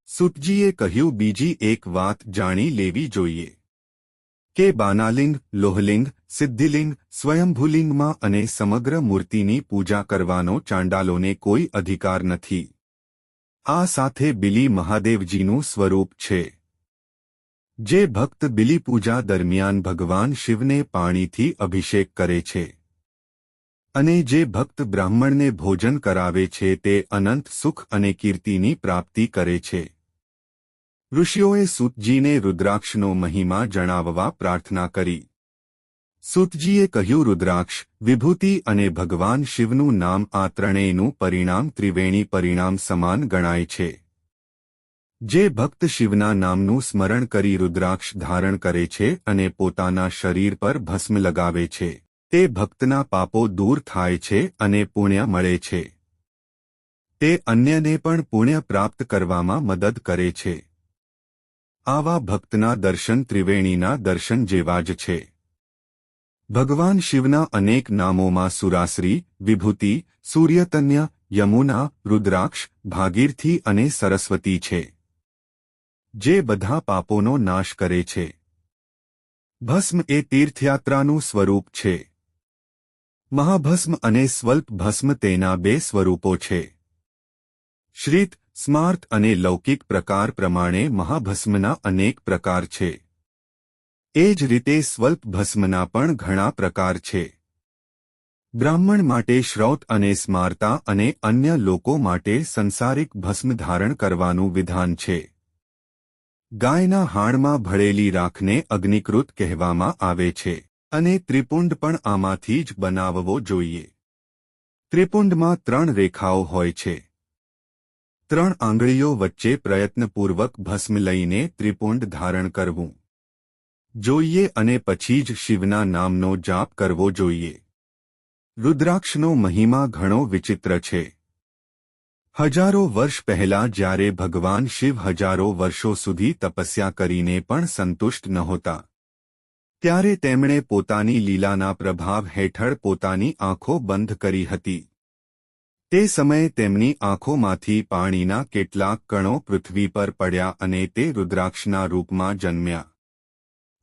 સૂતજીએ કહ્યું, બીજી એક વાત જાણી લેવી જોઈએ કે બાનાલિંગ, લોહલિંગ, સિદ્ધિલિંગ, સ્વયંભૂલિંગમાં અને સમગ્ર મૂર્તિની પૂજા કરવાનો ચાંડાલોને કોઈ અધિકાર નથી. આ સાથે બિલી મહાદેવજીનું સ્વરૂપ છે. જે ભક્ત બિલી પૂજા દરમિયાન ભગવાન શિવને પાણીથી અભિષેક કરે છે અને જે ભક્ત બ્રાહ્મણને ભોજન કરાવે છે તે અનંત સુખ અને કીર્તિની પ્રાપ્તિ કરે છે. ઋષિઓએ સૂતજીને રુદ્રાક્ષનો મહિમા જણાવવા પ્રાર્થના કરી. સૂતજીએ કહ્યું, રુદ્રાક્ષ, વિભૂતિ અને ભગવાન શિવનું નામ, આ ત્રણેયનું પરિણામ ત્રિવેણી પરિણામ સમાન ગણાય છે. જે ભક્ત શિવના નામનું સ્મરણ કરી રુદ્રાક્ષ ધારણ કરે છે અને પોતાના શરીર પર ભસ્મ લગાવે છે, તે ભક્તના પાપો દૂર થાય છે અને પુણ્ય મળે છે. તે અન્યને પણ પુણ્ય પ્રાપ્ત કરવામાં મદદ કરે છે. આવા ભક્તના દર્શન ત્રિવેણીના દર્શન જેવા જ છે. ભગવાન શિવના અનેક નામોમાં સુરાશ્રી, વિભૂતિ, સૂર્યતન્ય, યમુના, રુદ્રાક્ષ, ભાગીરથી અને સરસ્વતી છે, જે બધા પાપોનો નાશ કરે છે. ભસ્મ એ તીર્થયાત્રાનું સ્વરૂપ છે. મહાભસ્મ અને સ્વલ્પ ભસ્મ તેના બે સ્વરૂપો છે. શ્રિત, સ્માર્ત અને લૌકિક પ્રકાર પ્રમાણે મહાભસ્મના અનેક પ્રકાર છે. એ જ રીતે સ્વલ્પ ભસ્મના પણ ઘણા પ્રકાર છે. બ્રાહ્મણ માટે શ્રૌત અને સ્મારતા અને અન્ય લોકો માટે સંસારિક ભસ્મ ધારણ કરવાનું વિધાન છે. ગાયના હાડમાં ભળેલી રાખને અગ્નિકૃત કહેવામાં આવે છે અને ત્રિપુંડ પણ આમાંથી જ બનાવવો જોઈએ. ત્રિપુંડમાં 3 રેખાઓ હોય છે. 3 આંગળીઓ વચ્ચે પ્રયત્નપૂર્વક ભસ્મ લઈને ત્રિપુંડ ધારણ કરવું જોઈએ અને પછી જ શિવના નામનો જાપ કરવો જોઈએ. રુદ્રાક્ષનો મહિમા ઘણો વિચિત્ર છે. હજારો વર્ષ પહેલા જ્યારે ભગવાન શિવ હજારો વર્ષો સુધી તપસ્યા કરીને પણ સંતુષ્ટ નહોતા, ત્યારે તેમણે પોતાની લીલાના પ્રભાવ હેઠળ પોતાની આંખો બંધ કરી હતી. તે સમયે તેમની આંખોમાંથી પાણીના કેટલાક કણો પૃથ્વી પર પડ્યા અને તે રુદ્રાક્ષના રૂપમાં જન્મ્યા.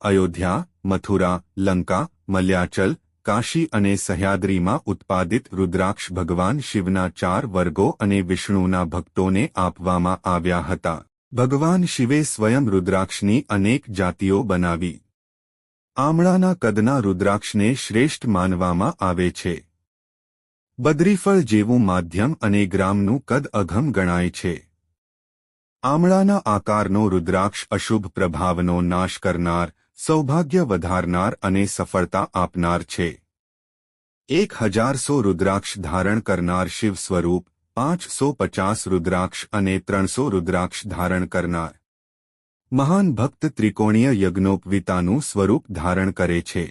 અયોધ્યા, મથુરા, લંકા, મલ્યાચલ, કાશી અને સહ્યાદ્રીમાં ઉત્પાદિત રુદ્રાક્ષ ભગવાન શિવના 4 વર્ગો અને વિષ્ણુના ભક્તોને આપવામાં આવ્યા હતા. ભગવાન શિવે સ્વયં રુદ્રાક્ષની અનેક જાતિઓ બનાવી. આમળાના કદના રુદ્રાક્ષને શ્રેષ્ઠ માનવામાં આવે છે. બદ્રીફળ જેવું માધ્યમ અને ગ્રામનું કદ અઘમ ગણાય છે. આમળાના આકારનો રુદ્રાક્ષ અશુભ પ્રભાવનો નાશ કરનાર, સૌભાગ્ય વધારનાર અને સફળતા આપનાર છે. 1100 રુદ્રાક્ષ ધારણ કરનાર શિવ સ્વરૂપ, 550 રુદ્રાક્ષ અને 300 રુદ્રાક્ષ ધારણ કરનાર મહાન ભક્ત ત્રિકોણીય યજ્ઞોપવીતાનું સ્વરૂપ ધારણ કરે છે.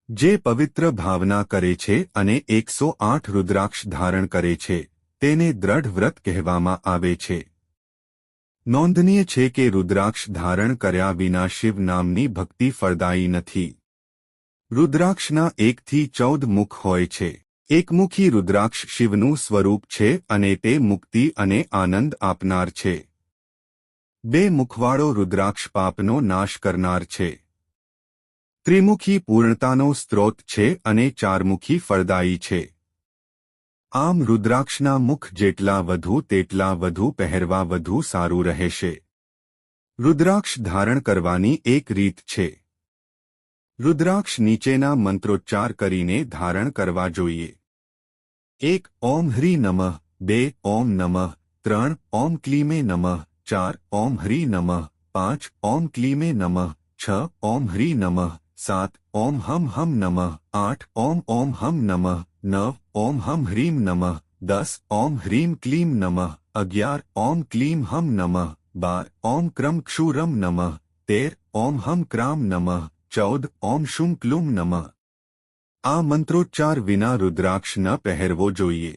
જે પવિત્ર ભાવના કરે છે અને 108 રુદ્રાક્ષ ધારણ કરે છે, તેને દ્રઢ વ્રત કહેવામાં આવે છે. નોંધનીય છે કે રુદ્રાક્ષ ધારણ કર્યા વિના શિવ નામની ભક્તિ ફળદાયી નથી. રુદ્રાક્ષના 1 થી 14 મુખ હોય છે. એકમુખી રુદ્રાક્ષ શિવનું સ્વરૂપ છે અને તે મુક્તિ અને આનંદ આપનાર છે. 2 મુખવાળો રુદ્રાક્ષ પાપનો નાશ કરનાર છે. ત્રિમુખી પૂર્ણતાનો સ્ત્રોત છે અને 4 મુખી ફળદાયી છે. આમ રુદ્રાક્ષના મુખ જેટલા વધુ તેટલા વધુ પહેરવા વધુ સારું રહેશે. રુદ્રાક્ષ ધારણ કરવાની એક રીત છે. રુદ્રાક્ષ નીચેના મંત્રોચ્ચાર કરીને ધારણ કરવા જોઈએ. 1 ઓમ હ્રી નમઃ, 2 ઓમ નમઃ, 3 ઓમ ક્લીમે નમઃ, 4 ઓમ હ્રી નમઃ, 5 ઓમ ક્લીમે નમઃ, 6 ઓમ હ્રી નમઃ, 7 ઓમ હમ હમ નમઃ, 8 ઓમ હમ નમઃ, 9 ઓમ હમ હ્રીમ નમઃ, 10 ઓમ હ્રીમ ક્લીમ નમઃ, 11 ઓમ ક્લીમ હમ નમઃ, 12 ઓમ ક્રમ ક્ષુરમ નમઃ, 13 ઓમ હમ ક્રામ નમઃ, 14 ઓમ શુમ ક્લુમ નમઃ. આ મંત્રોચ્ચાર વિના રુદ્રાક્ષ ન પહેરવો જોઈએ.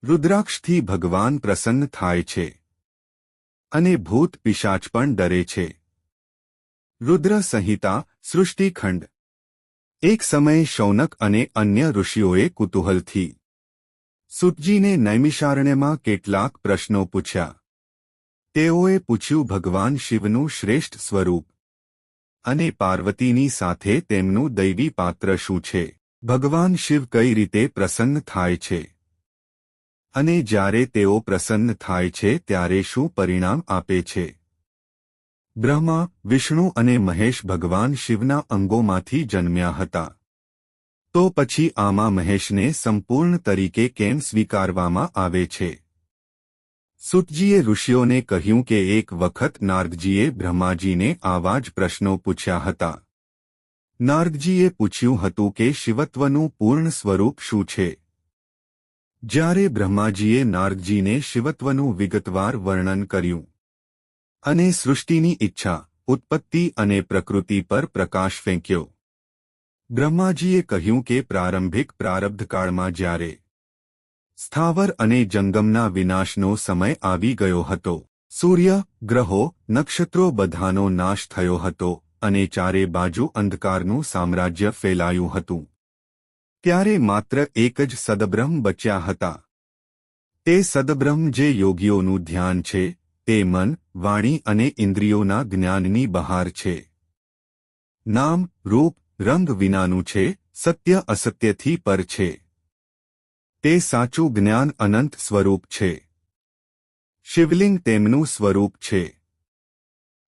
રુદ્રાક્ષથી ભગવાન પ્રસન્ન થાય છે અને ભૂત પિશાચ પણ ડરે છે. રુદ્ર સંહિતા, સૃષ્ટિખંડ. એક સમયે શૌનક અને અન્ય ઋષિઓએ કુતૂહલથી સૂતજીને નૈમિષારણ્યમાં કેટલાક પ્રશ્નો પૂછ્યા. તેઓએ પૂછ્યું ભગવાન શિવનું શ્રેષ્ઠ સ્વરૂપ અને પાર્વતીની સાથે તેમનું દૈવી પાત્ર શું છે, ભગવાન શિવ કઈ રીતે પ્રસન્ન થાય છે અને જ્યારે તેઓ પ્રસન્ન થાય છે ત્યારે શું પરિણામ આપે છે. બ્રહ્મા, વિષ્ણુ અને મહેશ ભગવાન શિવના અંગોમાંથી જન્મ્યા હતા. તો પછી આમાં મહેશને સંપૂર્ણ તરીકે કેમ સ્વીકારવામાં આવે છે? સૂતજીએ ઋષિઓને કહ્યું કે એક વખત નારદજીએ બ્રહ્માજીને આવા જ પ્રશ્નો પૂછ્યા હતા. નારદજીએ પૂછ્યું હતું કે શિવત્વનું પૂર્ણ સ્વરૂપ શું છે? જ્યારે બ્રહ્માજીએ નારદજીને શિવત્વનું વિગતવાર વર્ણન કર્યું અને સૃષ્ટિની ઈચ્છા, ઉત્પત્તિ અને પ્રકૃતિ પર પ્રકાશ ફેંક્યો, બ્રહ્માજીએ કહ્યું કે પ્રારંભિક પ્રારબ્ધકાળમાં જ્યારે સ્થાવર અને જંગમના વિનાશનો સમય આવી ગયો હતો, સૂર્ય, ગ્રહો, નક્ષત્રો બધાનો નાશ થયો હતો અને ચારે બાજુ અંધકારનું સામ્રાજ્ય ફેલાયું હતું, ત્યારે માત્ર એક જ સદબ્રહ્મ બચ્યા હતા. તે સદબ્રહ્મ જે યોગીઓનું ધ્યાન છે, તે મન, વાણી અને ઇન્દ્રિયોના જ્ઞાનની બહાર છે. નામ, રૂપ, રંગ વિનાનું છે, સત્ય અસત્યથી પર છે. તે સાચું જ્ઞાન અનંત સ્વરૂપ છે. શિવલિંગ તેમનું સ્વરૂપ છે.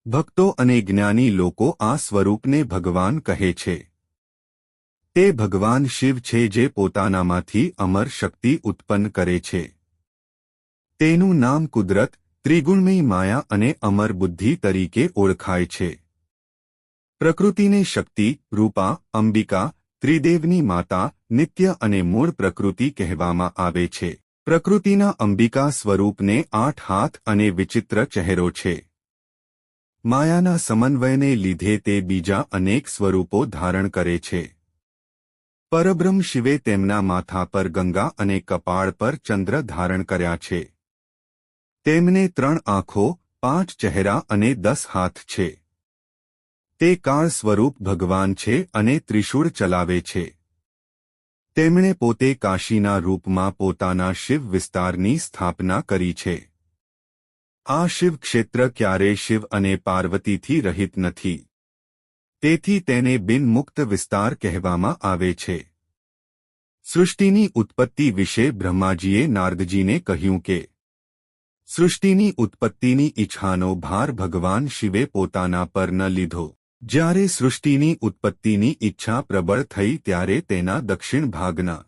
ભક્તો અને જ્ઞાની લોકો આ સ્વરૂપને ભગવાન કહે છે. તે ભગવાન શિવ છે જે પોતાનામાંથી અમર શક્તિ ઉત્પન્ન કરે છે. તેનું નામ કુદરત, ત્રિગુણમયી માયા અને અમર બુદ્ધિ તરીકે ઓળખાય છે. પ્રકૃતિને શક્તિ, રૂપા, અંબિકા, ત્રિદેવની માતા, નિત્ય અને મૂળ પ્રકૃતિ કહેવામાં આવે છે. પ્રકૃતિના અંબિકા સ્વરૂપને 8 હાથ અને વિચિત્ર ચહેરો છે. માયાના સમન્વયને લીધે તે બીજા અનેક સ્વરૂપો ધારણ કરે છે. પરબ્રહ્મ શિવે તેમના માથા પર ગંગા અને કપાળ પર ચંદ્ર ધારણ કર્યા છે. તેમને 3 આંખો, 5 ચહેરા અને 10 હાથ છે. તે કાળ સ્વરૂપ ભગવાન છે અને ત્રિશૂળ ચલાવે છે. તેમણે પોતે કાશીના રૂપમાં પોતાના શિવ વિસ્તારની સ્થાપના કરી છે. આ શિવ ક્ષેત્ર ક્યારેય શિવ અને પાર્વતીથી રહિત નથી. તેથી તેને બિન-મુક્ત વિસ્તાર કહેવામાં આવે છે. સૃષ્ટિની ઉત્પત્તિ વિશે બ્રહ્માજીએ નારદજીને કહ્યું કે સૃષ્ટિની ઉત્પત્તિની ઈચ્છાનો ભાર ભગવાન શિવે પોતાના પર ન લીધો. જ્યારે સૃષ્ટિની ઉત્પત્તિની ઈચ્છા પ્રબળ થઈ ત્યારે તેના દક્ષિણ ભાગના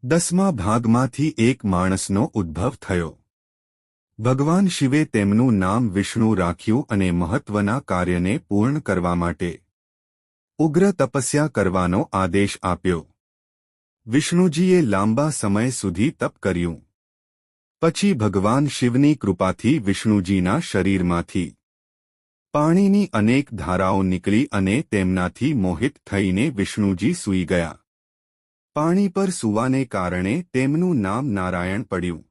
10મા ભાગમાંથી એક માણસનો ઉદ્ભવ થયો. ભગવાન શિવે તેમનું નામ વિષ્ણુ રાખ્યું અને મહત્વના કાર્યને પૂર્ણ કરવા માટે ઉગ્ર તપસ્યા કરવાનો આદેશ આપ્યો. વિષ્ણુજીએ લાંબા સમય સુધી તપ કર્યું. પછી ભગવાન શિવની કૃપાથી વિષ્ણુજીના શરીરમાંથી પાણીની અનેક ધારાઓ નીકળી અને તેમનાથી મોહિત થઈને વિષ્ણુજી સૂઈ ગયા. પાણી પર સૂવાને કારણે તેમનું નામ નારાયણ પડ્યું.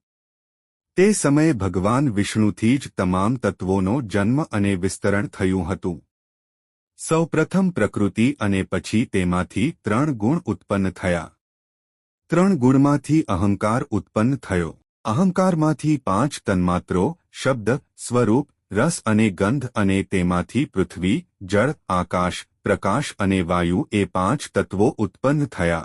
તે સમયે ભગવાન વિષ્ણુથી જ તમામ તત્વોનો જન્મ અને વિસ્તરણ થયું હતું. સૌપ્રથમ પ્રકૃતિ અને પછી તેમાંથી 3 ગુણ ઉત્પન્ન થયા. 3 ગુણમાંથી અહંકાર ઉત્પન્ન થયો. અહંકારમાંથી 5 તન્માત્રો, શબ્દ, સ્વરૂપ, રસ અને ગંધ અને તેમાંથી પૃથ્વી, જળ, આકાશ, પ્રકાશ અને વાયુ એ 5 તત્વો ઉત્પન્ન થયા.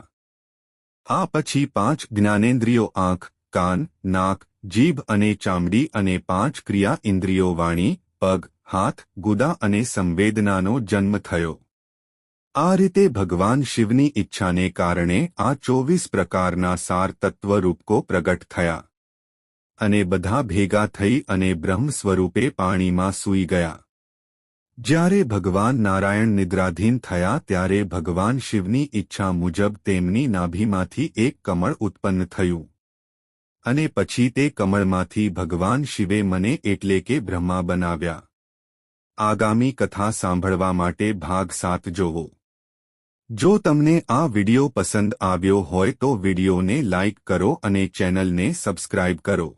આ પછી 5 જ્ઞાનેન્દ્રિયો આંખ, કાન, નાક, જીભ અને ચામડી અને 5 ક્રિયા ઇન્દ્રિયો વાણી, પગ, હાથ, ગુદા અને સંવેદનાનો જન્મ થયો. આ રીતે ભગવાન શિવની ઈચ્છાને કારણે આ 24 પ્રકારના સાર તત્વરૂપકો પ્રગટ થયા અને બધા ભેગા થઈ અને બ્રહ્મ સ્વરૂપે પાણીમાં સૂઈ ગયા. જ્યારે ભગવાન નારાયણ નિદ્રાધીન થયા ત્યારે ભગવાન શિવની ઈચ્છા મુજબ તેમની નાભીમાંથી એક કમળ ઉત્પન્ન થયું અને પછી તે કમળમાંથી ભગવાન શિવે મને એટલે કે બ્રહ્મા બનાવ્યા. આગામી કથા સાંભળવા માટે ભાગ 7 જોવો. જો તમને આ વિડિયો પસંદ આવ્યો હોય તો વિડિયોને લાઇક કરો અને ચેનલને સબસ્ક્રાઇબ કરો.